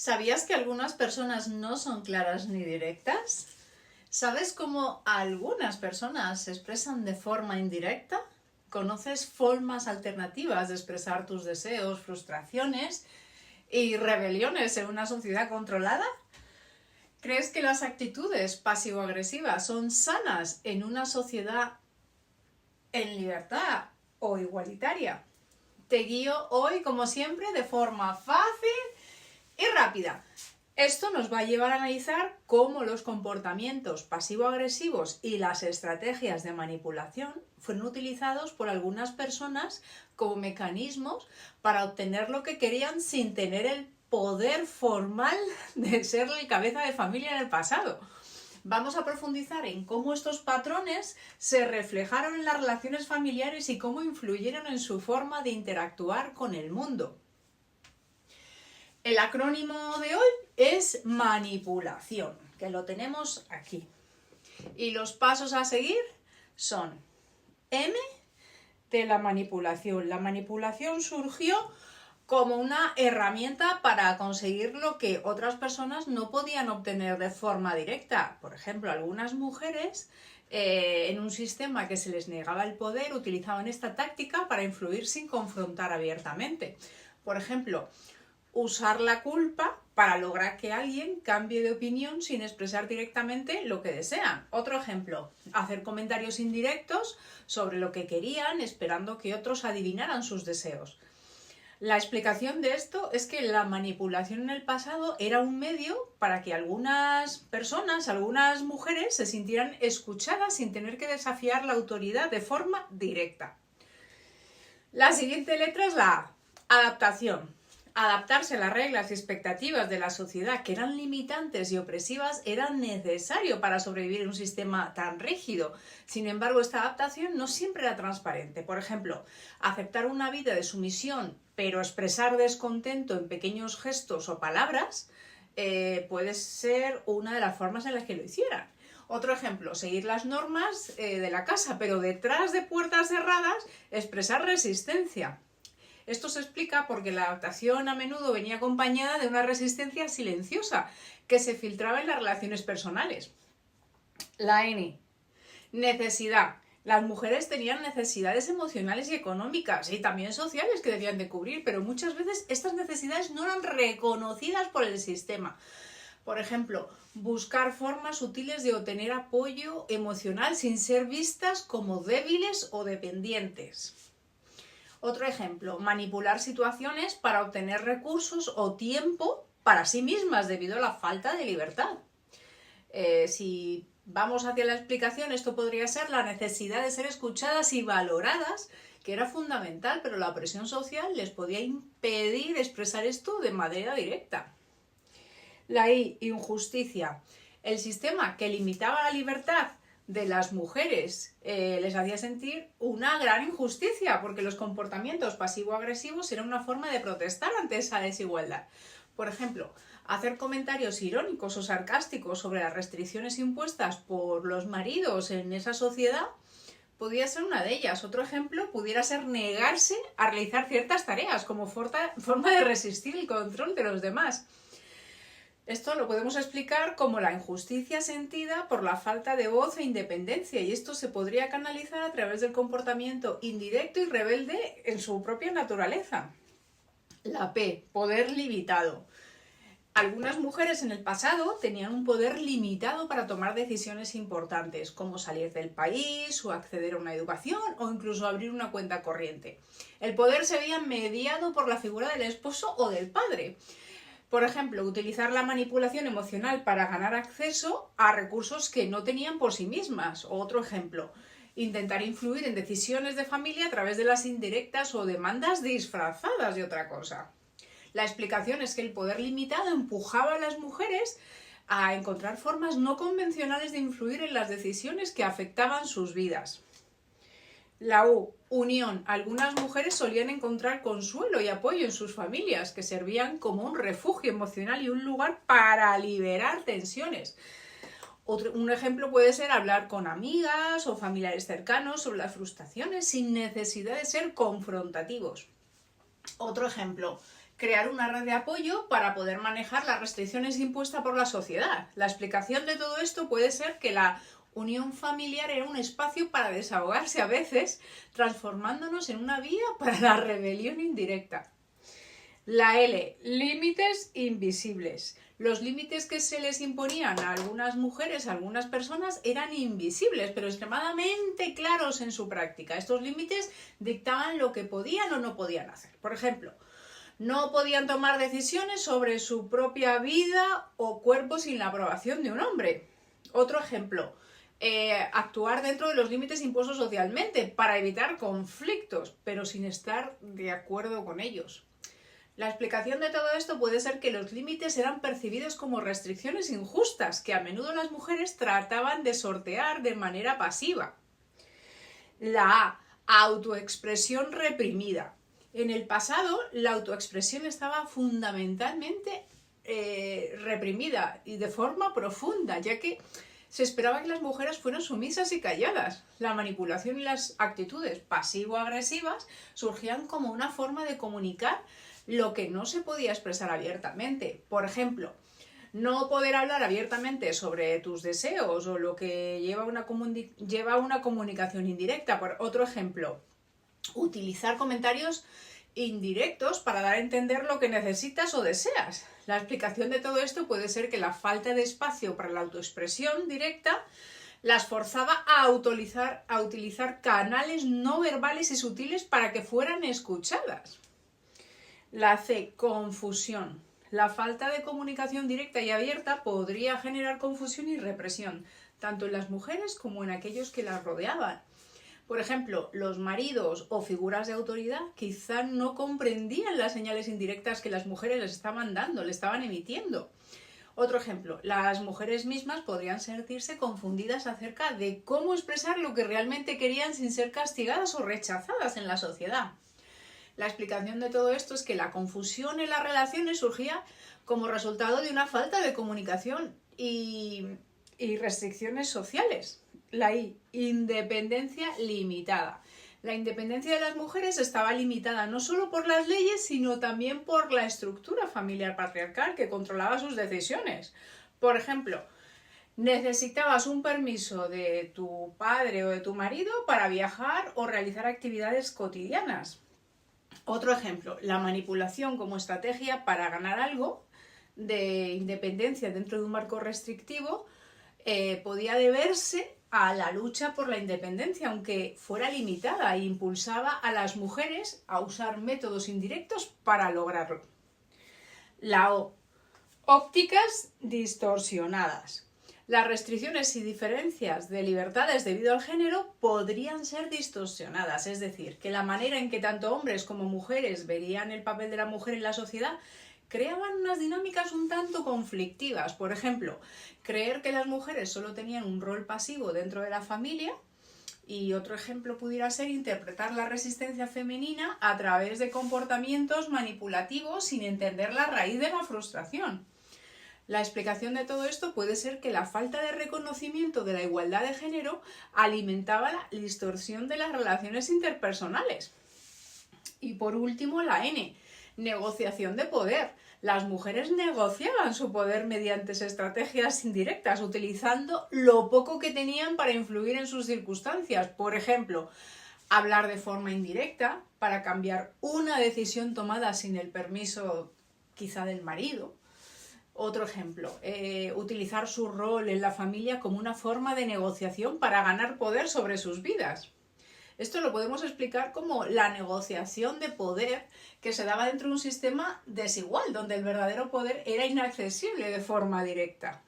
¿Sabías que algunas personas no son claras ni directas? ¿Sabes cómo algunas personas se expresan de forma indirecta? ¿Conoces formas alternativas de expresar tus deseos, frustraciones y rebeliones en una sociedad controlada? ¿Crees que las actitudes pasivo-agresivas son sanas en una sociedad en libertad o igualitaria? Te guío hoy, como siempre, de forma fácil y rápida. Esto nos va a llevar a analizar cómo los comportamientos pasivo-agresivos y las estrategias de manipulación fueron utilizados por algunas personas como mecanismos para obtener lo que querían sin tener el poder formal de ser el cabeza de familia en el pasado. Vamos a profundizar en cómo estos patrones se reflejaron en las relaciones familiares y cómo influyeron en su forma de interactuar con el mundo. El acrónimo de hoy es manipulación, que lo tenemos aquí. Y los pasos a seguir son M de la manipulación. La manipulación surgió como una herramienta para conseguir lo que otras personas no podían obtener de forma directa. Por ejemplo, algunas mujeres en un sistema que se les negaba el poder utilizaban esta táctica para influir sin confrontar abiertamente. Por ejemplo, usar la culpa para lograr que alguien cambie de opinión sin expresar directamente lo que desean. Otro ejemplo, hacer comentarios indirectos sobre lo que querían, esperando que otros adivinaran sus deseos. La explicación de esto es que la manipulación en el pasado era un medio para que algunas personas, algunas mujeres, se sintieran escuchadas sin tener que desafiar la autoridad de forma directa. La siguiente letra es la A, adaptación. Adaptarse a las reglas y expectativas de la sociedad que eran limitantes y opresivas era necesario para sobrevivir en un sistema tan rígido. Sin embargo, esta adaptación no siempre era transparente. Por ejemplo, aceptar una vida de sumisión, pero expresar descontento en pequeños gestos o palabras, puede ser una de las formas en las que lo hicieran. Otro ejemplo, seguir las normas de la casa, pero detrás de puertas cerradas expresar resistencia. Esto se explica porque la adaptación a menudo venía acompañada de una resistencia silenciosa que se filtraba en las relaciones personales. La N. Necesidad. Las mujeres tenían necesidades emocionales y económicas y también sociales que debían de cubrir, pero muchas veces estas necesidades no eran reconocidas por el sistema. Por ejemplo, buscar formas sutiles de obtener apoyo emocional sin ser vistas como débiles o dependientes. Otro ejemplo, manipular situaciones para obtener recursos o tiempo para sí mismas debido a la falta de libertad. Si vamos hacia la explicación, esto podría ser la necesidad de ser escuchadas y valoradas, que era fundamental, pero la presión social les podía impedir expresar esto de manera directa. La I, injusticia. El sistema que limitaba la libertad de las mujeres les hacía sentir una gran injusticia, porque los comportamientos pasivo-agresivos eran una forma de protestar ante esa desigualdad. Por ejemplo, hacer comentarios irónicos o sarcásticos sobre las restricciones impuestas por los maridos en esa sociedad podría ser una de ellas. Otro ejemplo pudiera ser negarse a realizar ciertas tareas como forma de resistir el control de los demás. Esto lo podemos explicar como la injusticia sentida por la falta de voz e independencia, y esto se podría canalizar a través del comportamiento indirecto y rebelde en su propia naturaleza. La P, poder limitado. Algunas mujeres en el pasado tenían un poder limitado para tomar decisiones importantes, como salir del país o acceder a una educación o incluso abrir una cuenta corriente. El poder se veía mediado por la figura del esposo o del padre. Por ejemplo, utilizar la manipulación emocional para ganar acceso a recursos que no tenían por sí mismas. Otro ejemplo, intentar influir en decisiones de familia a través de las indirectas o demandas disfrazadas de otra cosa. La explicación es que el poder limitado empujaba a las mujeres a encontrar formas no convencionales de influir en las decisiones que afectaban sus vidas. La U, unión. Algunas mujeres solían encontrar consuelo y apoyo en sus familias, que servían como un refugio emocional y un lugar para liberar tensiones. Un ejemplo puede ser hablar con amigas o familiares cercanos sobre las frustraciones sin necesidad de ser confrontativos. Otro ejemplo, crear una red de apoyo para poder manejar las restricciones impuestas por la sociedad. La explicación de todo esto puede ser que la unión familiar era un espacio para desahogarse a veces, transformándonos en una vía para la rebelión indirecta. La L, límites invisibles. Los límites que se les imponían a algunas mujeres, a algunas personas, eran invisibles, pero extremadamente claros en su práctica. Estos límites dictaban lo que podían o no podían hacer. Por ejemplo, no podían tomar decisiones sobre su propia vida o cuerpo sin la aprobación de un hombre. Otro ejemplo, actuar dentro de los límites impuestos socialmente para evitar conflictos, pero sin estar de acuerdo con ellos. La explicación de todo esto puede ser que los límites eran percibidos como restricciones injustas que a menudo las mujeres trataban de sortear de manera pasiva. La A, autoexpresión reprimida. En el pasado, la autoexpresión estaba fundamentalmente reprimida y de forma profunda, ya que se esperaba que las mujeres fueran sumisas y calladas. La manipulación y las actitudes pasivo-agresivas surgían como una forma de comunicar lo que no se podía expresar abiertamente. Por ejemplo, no poder hablar abiertamente sobre tus deseos o lo que lleva una comunicación indirecta. Por otro ejemplo, utilizar comentarios indirectos para dar a entender lo que necesitas o deseas. La explicación de todo esto puede ser que la falta de espacio para la autoexpresión directa las forzaba a utilizar canales no verbales y sutiles para que fueran escuchadas. La C, confusión. La falta de comunicación directa y abierta podría generar confusión y represión, tanto en las mujeres como en aquellos que las rodeaban. Por ejemplo, los maridos o figuras de autoridad quizá no comprendían las señales indirectas que las mujeres les estaban dando, le estaban emitiendo. Otro ejemplo, las mujeres mismas podrían sentirse confundidas acerca de cómo expresar lo que realmente querían sin ser castigadas o rechazadas en la sociedad. La explicación de todo esto es que la confusión en las relaciones surgía como resultado de una falta de comunicación y restricciones sociales. La I, independencia limitada. La independencia de las mujeres estaba limitada no solo por las leyes, sino también por la estructura familiar patriarcal que controlaba sus decisiones. Por ejemplo, necesitabas un permiso de tu padre o de tu marido para viajar o realizar actividades cotidianas. Otro ejemplo, la manipulación como estrategia para ganar algo de independencia dentro de un marco restrictivo podía deberse a la lucha por la independencia, aunque fuera limitada, e impulsaba a las mujeres a usar métodos indirectos para lograrlo. La O, ópticas distorsionadas. Las restricciones y diferencias de libertades debido al género podrían ser distorsionadas, es decir, que la manera en que tanto hombres como mujeres verían el papel de la mujer en la sociedad creaban unas dinámicas un tanto conflictivas. Por ejemplo, creer que las mujeres solo tenían un rol pasivo dentro de la familia, y otro ejemplo pudiera ser interpretar la resistencia femenina a través de comportamientos manipulativos sin entender la raíz de la frustración. La explicación de todo esto puede ser que la falta de reconocimiento de la igualdad de género alimentaba la distorsión de las relaciones interpersonales. Y por último, la N, negociación de poder. Las mujeres negociaban su poder mediante estrategias indirectas, utilizando lo poco que tenían para influir en sus circunstancias. Por ejemplo, hablar de forma indirecta para cambiar una decisión tomada sin el permiso quizá del marido. Otro ejemplo, utilizar su rol en la familia como una forma de negociación para ganar poder sobre sus vidas. Esto lo podemos explicar como la negociación de poder que se daba dentro de un sistema desigual, donde el verdadero poder era inaccesible de forma directa.